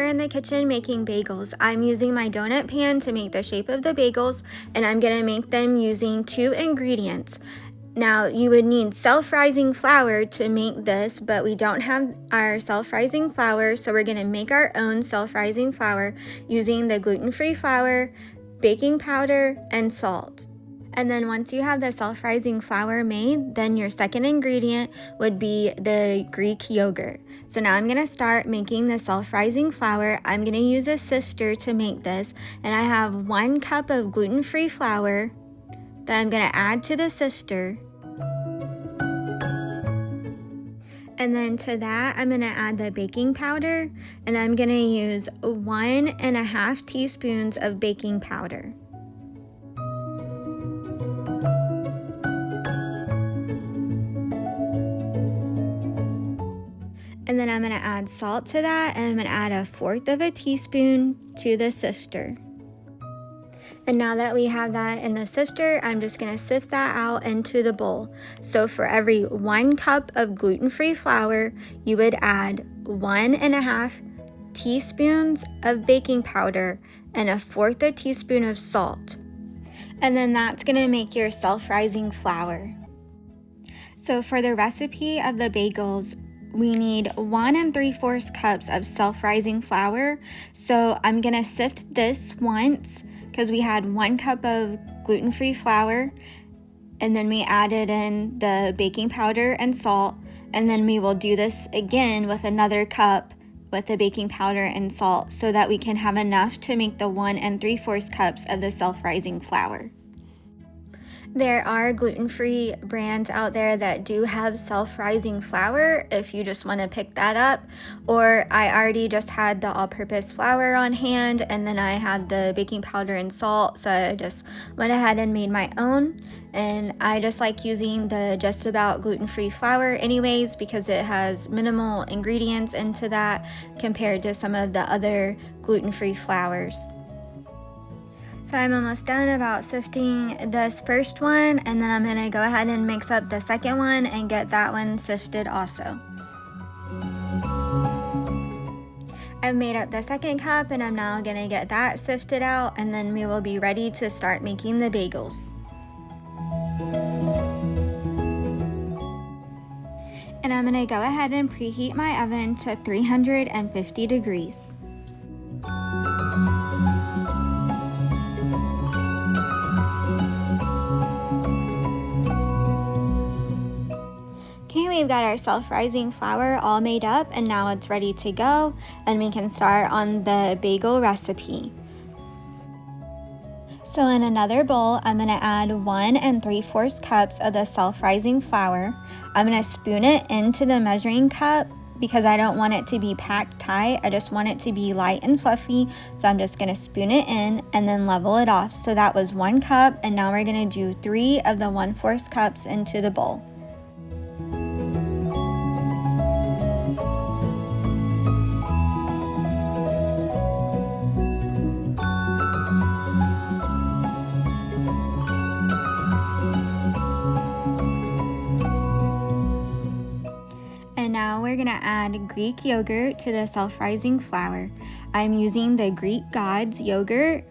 we're in the kitchen making bagels, I'm using my donut pan to make the shape of the bagels, and I'm gonna make them using 2 ingredients. Now, you would need self-rising flour to make this, but we don't have our self-rising flour, so we're gonna make our own self-rising flour using the gluten-free flour, baking powder, and salt. And then once you have the self-rising flour made, then your second ingredient would be the Greek yogurt. So now I'm gonna start making the self-rising flour. I'm gonna use a sifter to make this, and I have 1 cup of gluten-free flour that I'm gonna add to the sifter. And then to that, I'm gonna add the baking powder, and I'm gonna use 1.5 teaspoons of baking powder. And then I'm gonna add salt to that, and I'm gonna add 1/4 teaspoon to the sifter. And now that we have that in the sifter, I'm just gonna sift that out into the bowl. So for every 1 cup of gluten-free flour, you would add 1.5 teaspoons of baking powder and 1/4 teaspoon of salt. And then that's gonna make your self-rising flour. So for the recipe of the bagels, we need 1 3/4 cups of self-rising flour. So I'm gonna sift this once because we had 1 cup of gluten-free flour, and then we added in the baking powder and salt, and then we will do this again with another cup with the baking powder and salt so that we can have enough to make the 1 3/4 cups of the self-rising flour. There are gluten-free brands out there that do have self-rising flour if you just want to pick that up, or I already just had the all-purpose flour on hand, and then I had the baking powder and salt, so I just went ahead and made my own. And I just like using the just about gluten-free flour anyways because it has minimal ingredients into that compared to some of the other gluten-free flours. So I'm almost done about sifting this first one, and then I'm gonna go ahead and mix up the second one and get that one sifted also. I've made up the second cup, and I'm now gonna get that sifted out, and then we will be ready to start making the bagels. And I'm gonna go ahead and preheat my oven to 350 degrees. Okay, we've got our self-rising flour all made up, and now it's ready to go, and we can start on the bagel recipe. So in another bowl, I'm gonna add 1 3/4 cups of the self-rising flour. I'm gonna spoon it into the measuring cup because I don't want it to be packed tight. I just want it to be light and fluffy. So I'm just gonna spoon it in and then level it off. So that was 1 cup, and now we're gonna do 3 of the 1/4 cups into the bowl. And now we're gonna add Greek yogurt to the self-rising flour. I'm using the Greek Gods yogurt,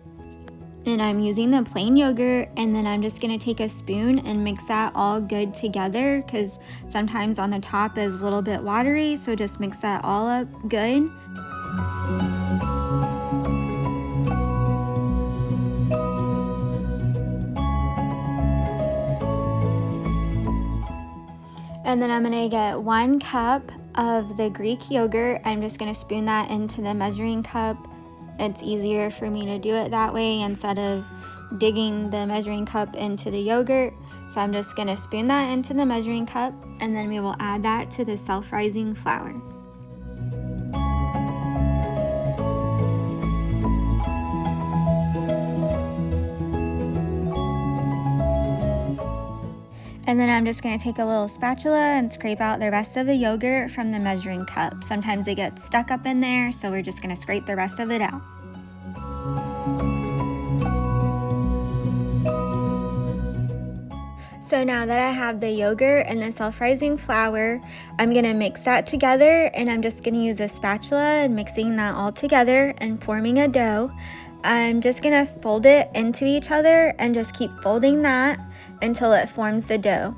and I'm using the plain yogurt, and then I'm just gonna take a spoon and mix that all good together because sometimes on the top is a little bit watery, so just mix that all up good. And then I'm gonna get 1 cup of the Greek yogurt. I'm just gonna spoon that into the measuring cup. It's easier for me to do it that way instead of digging the measuring cup into the yogurt. So I'm just gonna spoon that into the measuring cup, and then we will add that to the self-rising flour. And then I'm just going to take a little spatula and scrape out the rest of the yogurt from the measuring cup. Sometimes it gets stuck up in there, so we're just going to scrape the rest of it out. So now that I have the yogurt and the self-rising flour, I'm gonna mix that together, and I'm just gonna use a spatula and mixing that all together and forming a dough. I'm just gonna fold it into each other and just keep folding that until it forms the dough.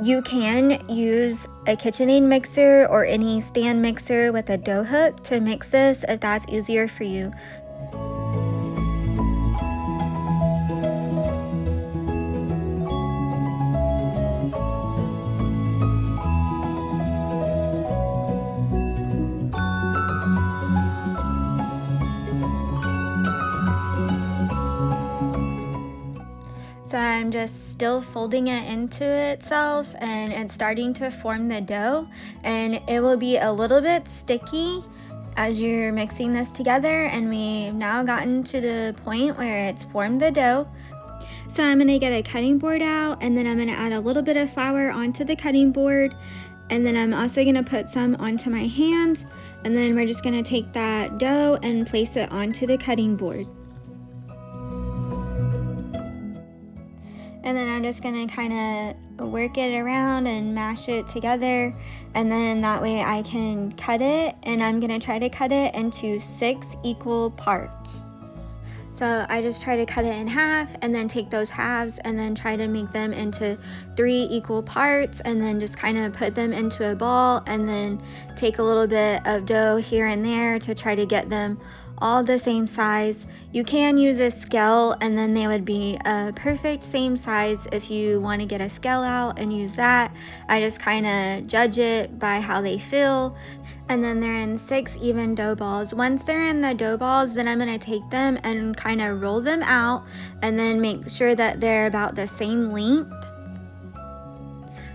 You can use a KitchenAid mixer or any stand mixer with a dough hook to mix this if that's easier for you. So I'm just still folding it into itself, and it's starting to form the dough, and it will be a little bit sticky as you're mixing this together, and we've now gotten to the point where it's formed the dough. So I'm gonna get a cutting board out, and then I'm gonna add a little bit of flour onto the cutting board, and then I'm also gonna put some onto my hands, and then we're just gonna take that dough and place it onto the cutting board. And then I'm just gonna kind of work it around and mash it together, and then that way I can cut it, and I'm gonna try to cut it into 6 equal parts. So I just try to cut it in half and then take those halves and then try to make them into 3 equal parts, and then just kind of put them into a ball, and then take a little bit of dough here and there to try to get them all the same size. You can use a scale, and then they would be a perfect same size if you want to get a scale out and use that. I just kind of judge it by how they feel. And then they're in 6 even dough balls. Once they're in the dough balls, then I'm going to take them and kind of roll them out, and then make sure that they're about the same length.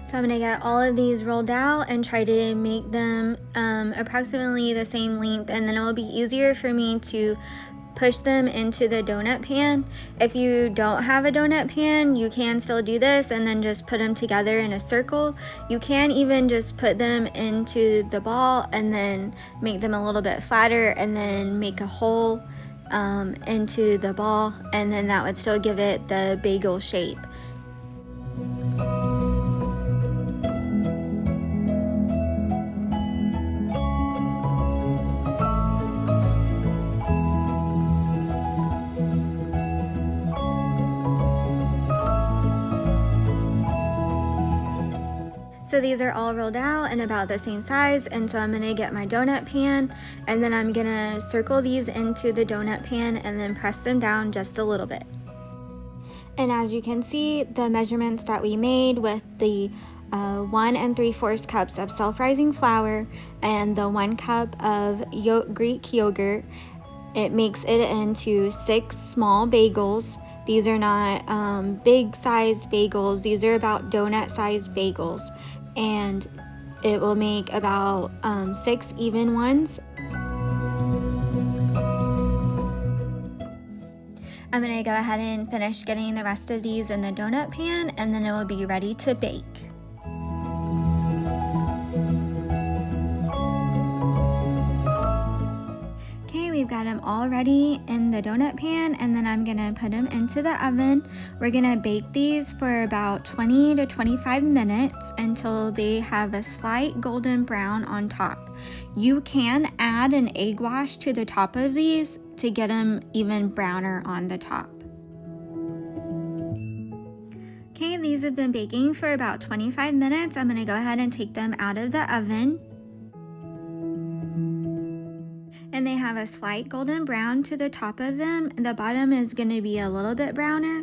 So I'm gonna get all of these rolled out and try to make them approximately the same length, and then it will be easier for me to push them into the donut pan. If you don't have a donut pan, you can still do this and then just put them together in a circle. You can even just put them into the ball and then make them a little bit flatter, and then make a hole into the ball, and then that would still give it the bagel shape. So these are all rolled out and about the same size, and so I'm gonna get my donut pan, and then I'm gonna circle these into the donut pan and then press them down just a little bit. And as you can see, the measurements that we made with the 1 3/4 cups of self-rising flour and the 1 cup of Greek yogurt, it makes it into 6 small bagels. These are not big sized bagels, these are about donut sized bagels, and it will make about 6 even ones. I'm gonna go ahead and finish getting the rest of these in the donut pan, and then it will be ready to bake. Okay, we've got them all ready in the donut pan, and then I'm gonna put them into the oven. We're gonna bake these for about 20 to 25 minutes until they have a slight golden brown on top. You can add an egg wash to the top of these to get them even browner on the top. Okay, these have been baking for about 25 minutes. I'm gonna go ahead and take them out of the oven. And they have a slight golden brown to the top of them. The bottom is gonna be a little bit browner.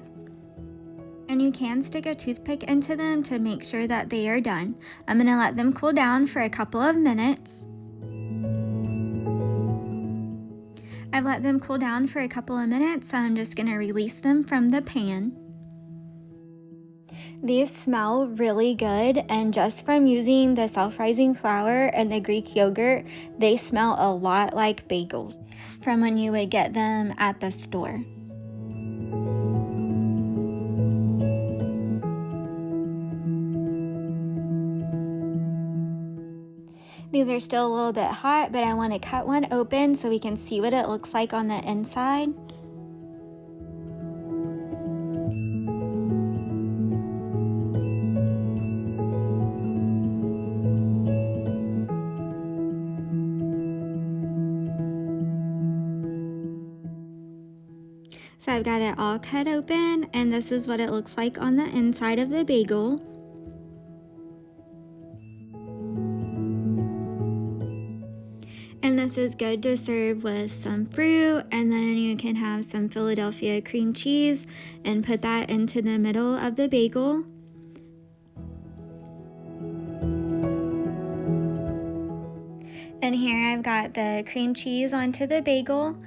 And you can stick a toothpick into them to make sure that they are done. I'm gonna let them cool down for a couple of minutes. I've let them cool down for a couple of minutes, so I'm just gonna release them from the pan. These smell really good, and just from using the self-rising flour and the Greek yogurt, they smell a lot like bagels from when you would get them at the store. These are still a little bit hot, but I want to cut one open so we can see what it looks like on the inside. So I've got it all cut open, and this is what it looks like on the inside of the bagel. And this is good to serve with some fruit, and then you can have some Philadelphia cream cheese and put that into the middle of the bagel. And here I've got the cream cheese onto the bagel,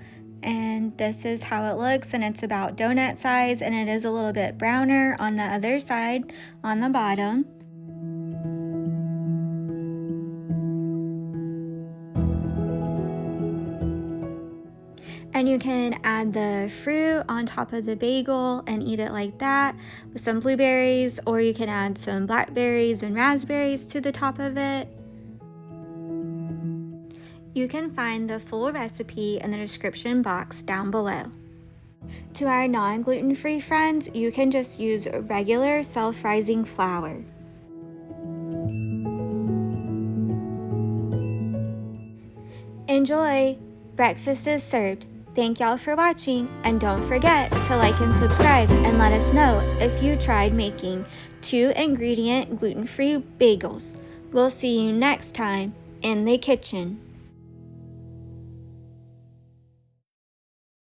and this is how it looks, and it's about donut size, and it is a little bit browner on the other side on the bottom. And you can add the fruit on top of the bagel and eat it like that with some blueberries, or you can add some blackberries and raspberries to the top of it. You can find the full recipe in the description box down below. To our non-gluten-free friends, you can just use regular self-rising flour. Enjoy! Breakfast is served. Thank y'all for watching, and don't forget to like and subscribe and let us know if you tried making 2-ingredient gluten-free bagels. We'll see you next time in the kitchen.